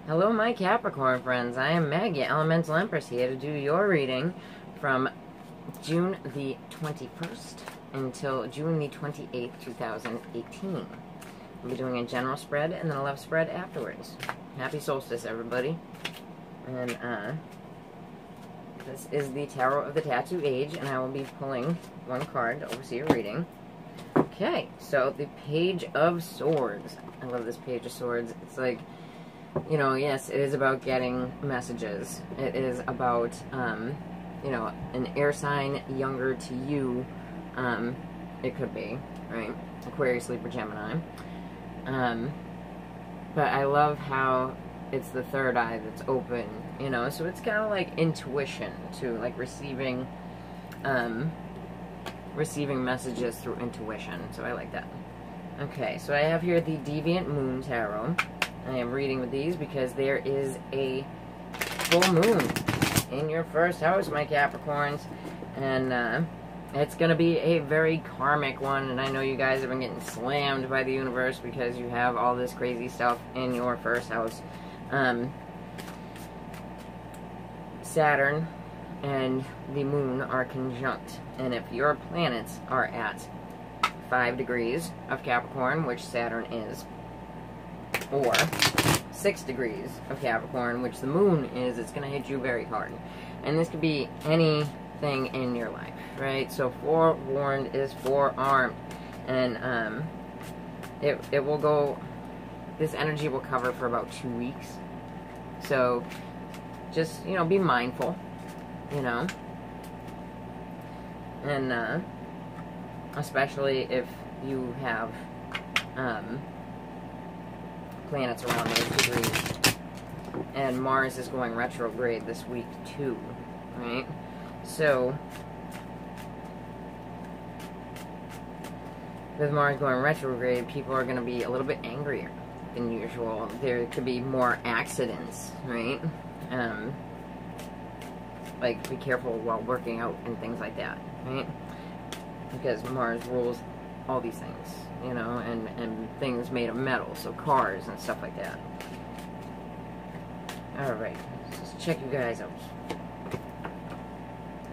Hello, my Capricorn friends. I am Meg, your Elemental Empress, here to do your reading from June the 21st until June the 28th, 2018. We'll be doing a general spread and then a love spread afterwards. Happy solstice, everybody. And, this is the Tarot of the Tattoo Age, and I will be pulling one card to oversee your reading. Okay, so the Page of Swords. I love this Page of Swords. It's like, you know, yes, it is about getting messages. It is about, you know, an air sign younger to you. It could be, right? Aquarius, Libra, Gemini. But I love how it's the third eye that's open, you know, so it's kind of like intuition too, like receiving messages through intuition. So I like that. Okay, so I have here the Deviant Moon Tarot. I am reading with these because there is a full moon in your first house, my Capricorns, and it's going to be a very karmic one, and I know you guys have been getting slammed by the universe because you have all this crazy stuff in your first house. Saturn and the moon are conjunct, and if your planets are at 5 degrees of Capricorn, which Saturn is, or 6 degrees of Capricorn, which the moon is, it's going to hit you very hard. And this could be anything in your life, right? So forewarned is forearmed. And it will go, this energy will cover for about 2 weeks. So just, you know, be mindful, you know. And especially if you have planets around those degrees. And Mars is going retrograde this week too, right? So with Mars going retrograde, people are going to be a little bit angrier than usual. There could be more accidents, right? Like, be careful while working out and things like that, right? Because Mars rules all these things, you know, and things made of metal, so cars and stuff like that. Alright, let's just check you guys out.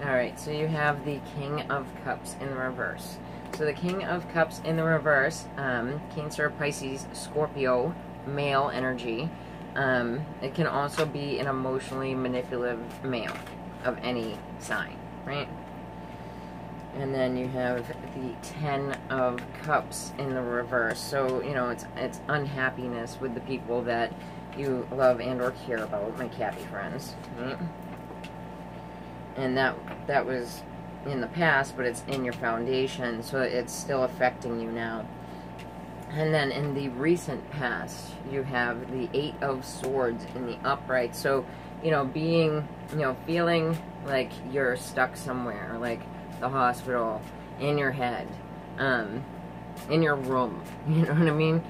Alright, so you have the King of Cups in the reverse. So the King of Cups in the reverse, Cancer, Pisces, Scorpio, male energy. It can also be an emotionally manipulative male of any sign, right? And then you have the Ten of Cups in the reverse. So, you know, it's unhappiness with the people that you love and or care about, my Cappy friends, right? And that was in the past, but it's in your foundation, so it's still affecting you now. And then in the recent past, you have the Eight of Swords in the upright. So, you know, being, you know, feeling like you're stuck somewhere, like the hospital, in your head, in your room, you know what I mean?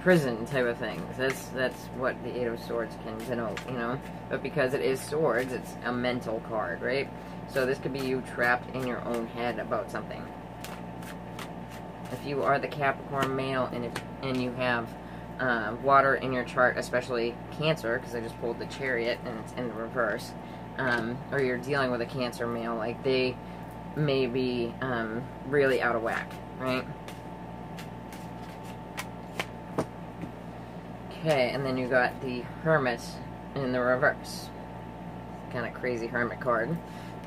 Prison type of things. That's what the Eight of Swords can denote, you know? But because it is swords, it's a mental card, right? So this could be you trapped in your own head about something. If you are the Capricorn male and you have water in your chart, especially Cancer, because I just pulled the Chariot and it's in the reverse, or you're dealing with a Cancer male, like they may be really out of whack, right? Okay, and then you got the Hermit in the reverse. Kind of crazy Hermit card,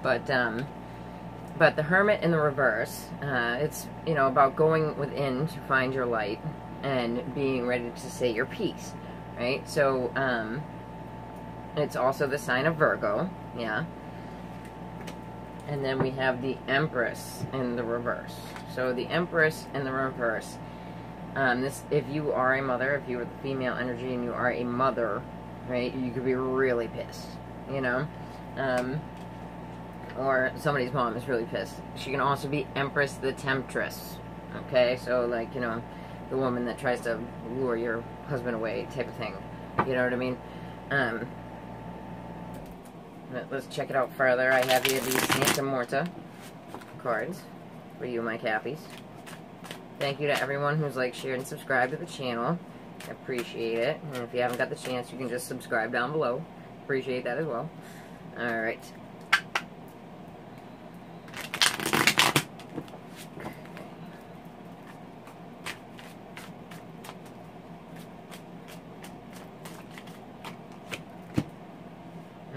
but the Hermit in the reverse, it's, you know, about going within to find your light and being ready to say your piece, right? So it's also the sign of Virgo, yeah. And then we have the Empress in the reverse. So the Empress in the reverse, this, if you are a mother, if you are the female energy and you are a mother, right, you could be really pissed, you know, or somebody's mom is really pissed. She can also be Empress the Temptress, okay, so like, you know, the woman that tries to lure your husband away type of thing, you know what I mean? Let's check it out further. I have here the Santa Morta cards for you, my Cappies. Thank you to everyone who's liked, shared, and subscribed to the channel. Appreciate it. And if you haven't got the chance, you can just subscribe down below. Appreciate that as well. Alright.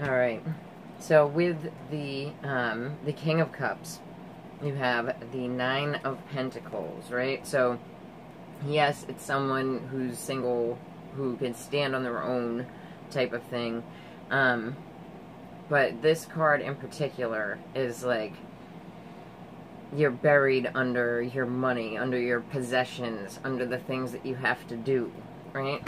Alright. So with the King of Cups, you have the Nine of Pentacles, right? So, yes, it's someone who's single, who can stand on their own type of thing. But this card in particular is like, you're buried under your money, under your possessions, under the things that you have to do, right?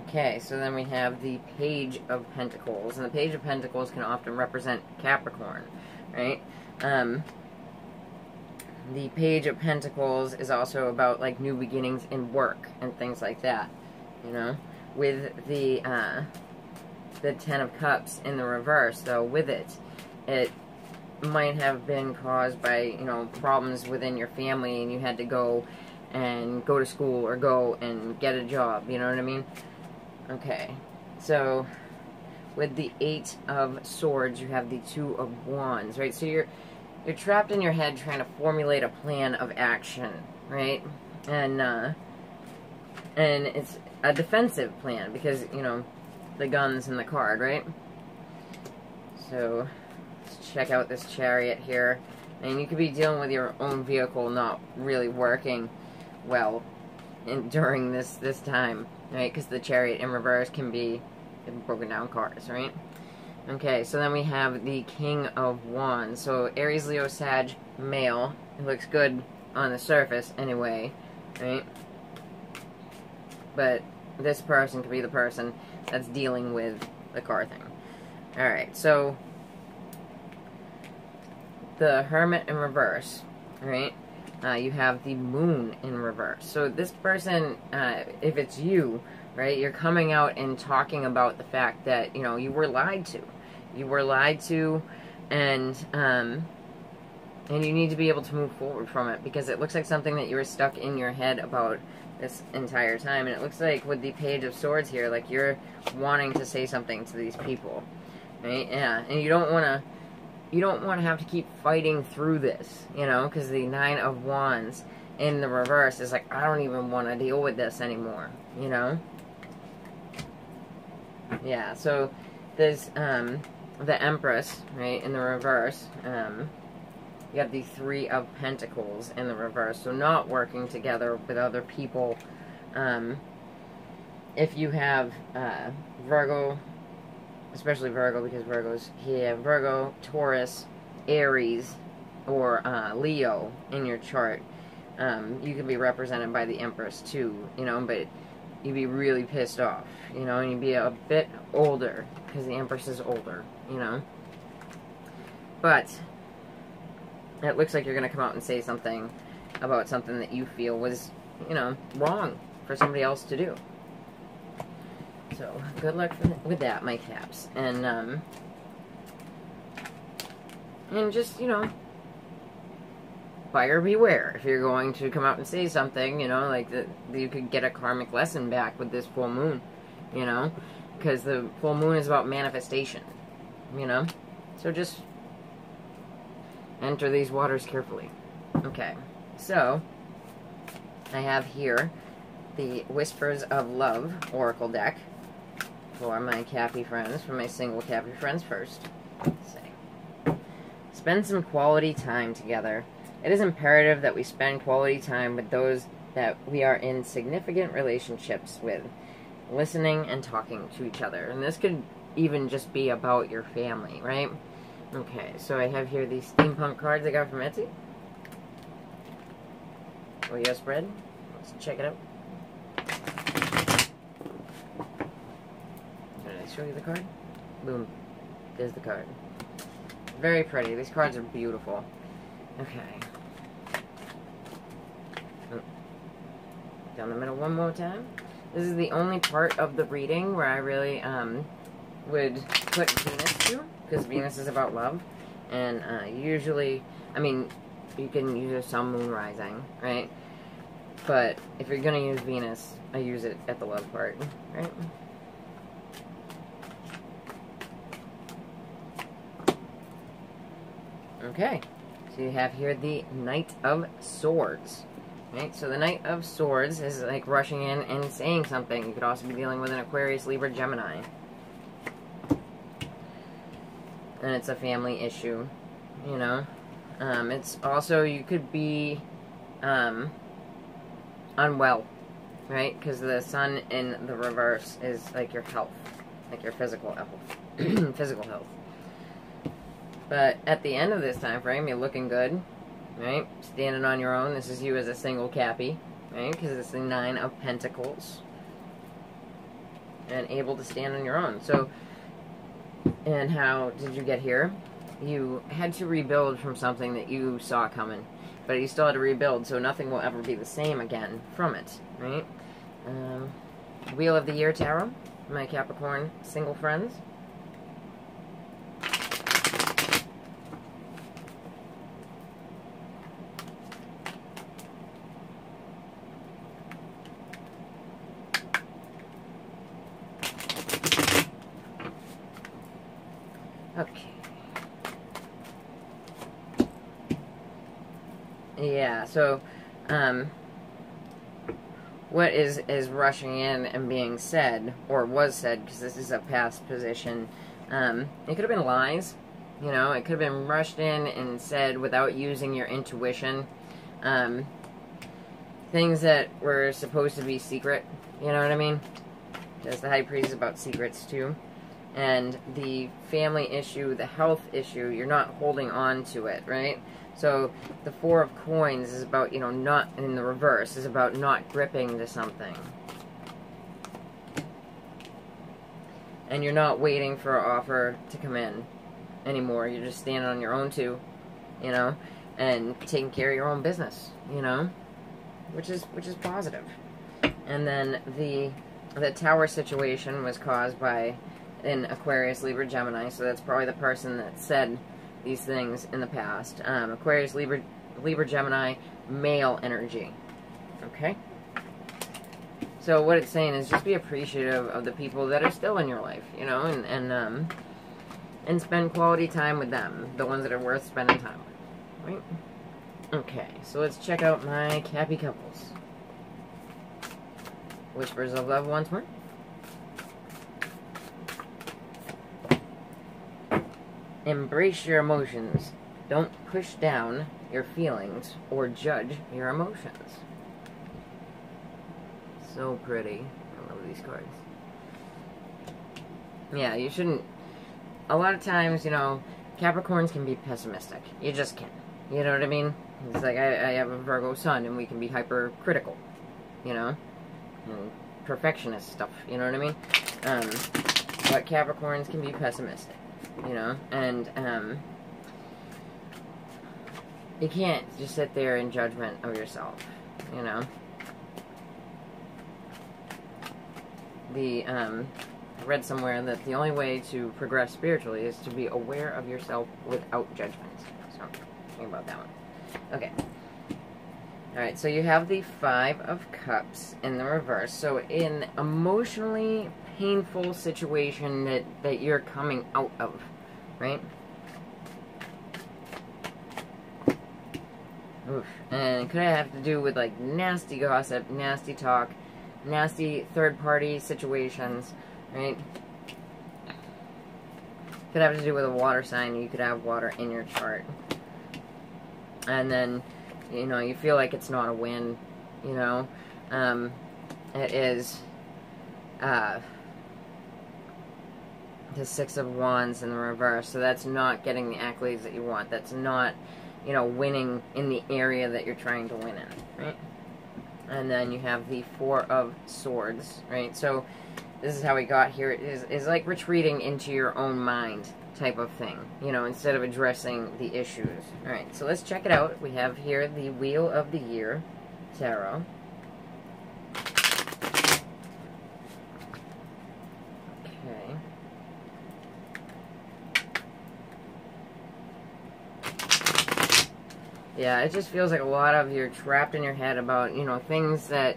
Okay, so then we have the Page of Pentacles, and the Page of Pentacles can often represent Capricorn, right? The Page of Pentacles is also about, like, new beginnings in work and things like that, you know? With the Ten of Cups in the reverse, though, with it might have been caused by, you know, problems within your family, and you had to go to school or go and get a job, you know what I mean? Okay, so with the Eight of Swords, you have the Two of Wands, right? So you're trapped in your head trying to formulate a plan of action, right? And it's a defensive plan because, you know, the gun's in the card, right? So let's check out this Chariot here. And you could be dealing with your own vehicle not really working well during this time, right? Because the Chariot in reverse can be broken down cars, right? Okay, so then we have the King of Wands. So Aries, Leo, Sag, male. It looks good on the surface anyway, right? But this person could be the person that's dealing with the car thing. Alright, so the Hermit in reverse, right? You have the Moon in reverse. So this person, if it's you, right, you're coming out and talking about the fact that, you know, you were lied to. You were lied to, and you need to be able to move forward from it, because it looks like something that you were stuck in your head about this entire time. And it looks like with the Page of Swords here, like you're wanting to say something to these people, right? Yeah, and you don't want to have to keep fighting through this, you know, because the Nine of Wands in the reverse is like, I don't even want to deal with this anymore, you know? Yeah, so there's the Empress, right, in the reverse. You have the Three of Pentacles in the reverse, so not working together with other people. If you have Virgo, especially Virgo, because Virgo's here, Virgo, Taurus, Aries, or Leo in your chart, you can be represented by the Empress too, you know, but you'd be really pissed off, you know, and you'd be a bit older, because the Empress is older, you know. But it looks like you're going to come out and say something about something that you feel was, you know, wrong for somebody else to do. So, good luck with that, my caps. And just, you know, buyer beware. If you're going to come out and say something, you know, like that, you could get a karmic lesson back with this full moon, you know, because the full moon is about manifestation, you know. So just enter these waters carefully. Okay, so I have here the Whispers of Love Oracle deck for my Cappy friends, for my single Cappy friends first. Let's see. Spend some quality time together. It is imperative that we spend quality time with those that we are in significant relationships with, listening and talking to each other. And this could even just be about your family, right? Okay, so I have here these steampunk cards I got from Etsy. Oh yes, bread. Let's check it out. Did I show you the card? Boom. There's the card. Very pretty. These cards are beautiful. Okay. Down the middle one more time. This is the only part of the reading where I really would put Venus to, because Venus is about love. And usually, I mean, you can use a sun, moon, rising, right? But if you're going to use Venus, I use it at the love part, right? Okay, so you have here the Knight of Swords, right? So the Knight of Swords is like rushing in and saying something. You could also be dealing with an Aquarius, Libra, Gemini. And it's a family issue, you know? It's also, you could be unwell, right? Because the sun in the reverse is like your health, like your physical health. Physical health. But at the end of this time frame, you're looking good, right? Standing on your own. This is you as a single Cappy, right? Because it's the 9 of Pentacles. And able to stand on your own. So, and how did you get here? You had to rebuild from something that you saw coming. But you still had to rebuild, so nothing will ever be the same again from it, right? Wheel of the Year Tarot, my Capricorn single friends. Okay. Yeah, so, what is rushing in and being said, or was said, because this is a past position, it could have been lies, you know, it could have been rushed in and said without using your intuition, things that were supposed to be secret, you know what I mean? Because the High Priest is about secrets, too. And the family issue, the health issue, you're not holding on to it, right? So the 4 of Coins is about, you know, not, in the reverse, is about not gripping to something. And you're not waiting for an offer to come in anymore. You're just standing on your own too, you know, and taking care of your own business, you know, which is positive. And then the Tower situation was caused by an Aquarius, Libra, Gemini, so that's probably the person that said these things in the past. Aquarius, Libra, Gemini, male energy. Okay? So what it's saying is just be appreciative of the people that are still in your life, you know, and spend quality time with them, the ones that are worth spending time with, right? Okay, so let's check out my Cappy couples. Whispers of Love once more. Embrace your emotions. Don't push down your feelings or judge your emotions. So pretty. I love these cards. Yeah, you shouldn't... A lot of times, you know, Capricorns can be pessimistic. You just can. You know what I mean? It's like I have a Virgo sun and we can be hypercritical. You know? And perfectionist stuff. You know what I mean? But Capricorns can be pessimistic. You know, and you can't just sit there in judgment of yourself, you know. I read somewhere that the only way to progress spiritually is to be aware of yourself without judgment. So, think about that one. Okay. Alright, so you have the 5 of Cups in the reverse. So, in emotionally painful situation that you're coming out of, right? Oof. And it could have to do with like nasty gossip, nasty talk, nasty third-party situations, right? Could have to do with a water sign. You could have water in your chart. And then, you know, you feel like it's not a win, you know? It is, the 6 of Wands in the reverse, so that's not getting the accolades that you want. That's not, you know, winning in the area that you're trying to win in, right? And then you have the 4 of Swords, right? So this is how we got here. It is like retreating into your own mind type of thing, you know, instead of addressing the issues. Alright, so let's check it out. We have here the Wheel of the Year Tarot. Yeah, it just feels like a lot of you're trapped in your head about, you know, things that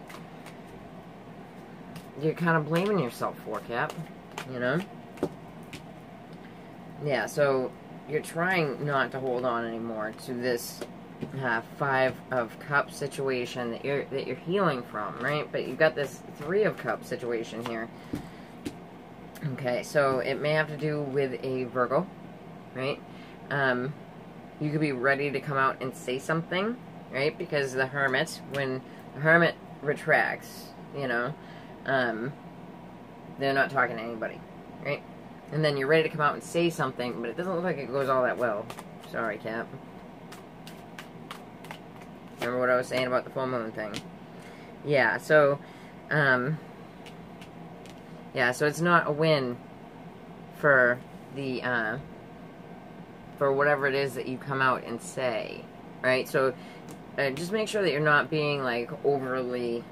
you're kind of blaming yourself for, Cap. You know? Yeah, so you're trying not to hold on anymore to this Five of Cups situation that you're healing from, right? But you've got this Three of Cups situation here. Okay, so it may have to do with a Virgo, right? You could be ready to come out and say something, right? Because the Hermit, when the Hermit retracts, you know, they're not talking to anybody, right? And then you're ready to come out and say something, but it doesn't look like it goes all that well. Sorry, Cap. Remember what I was saying about the full moon thing? Yeah, so, yeah, so it's not a win for the, for whatever it is that you come out and say, right? So, just make sure that you're not being, like, overly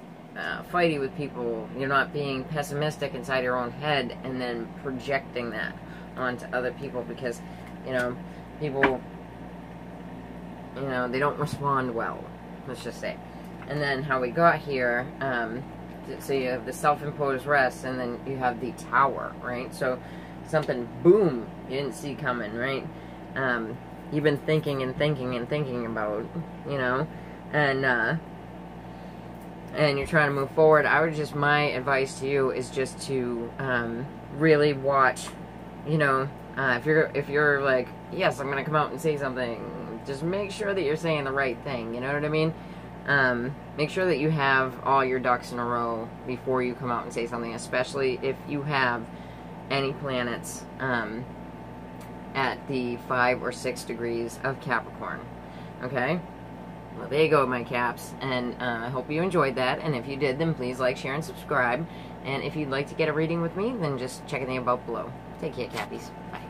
fighty with people. You're not being pessimistic inside your own head and then projecting that onto other people because, you know, people, you know, they don't respond well, let's just say. And then how we got here, so you have the self-imposed rest, and then you have the Tower, right? So something, boom, you didn't see coming, right? You've been thinking and thinking and thinking about, you know, and you're trying to move forward. My advice to you is just to really watch, you know, if you're like, yes, I'm gonna come out and say something, just make sure that you're saying the right thing, you know what I mean? Make sure that you have all your ducks in a row before you come out and say something, especially if you have any planets at the 5 or 6 degrees of Capricorn. Okay? Well, there you go, my Caps, and I hope you enjoyed that, and if you did, then please like, share, and subscribe, and if you'd like to get a reading with me, then just check the about below. Take care, Cappies. Bye.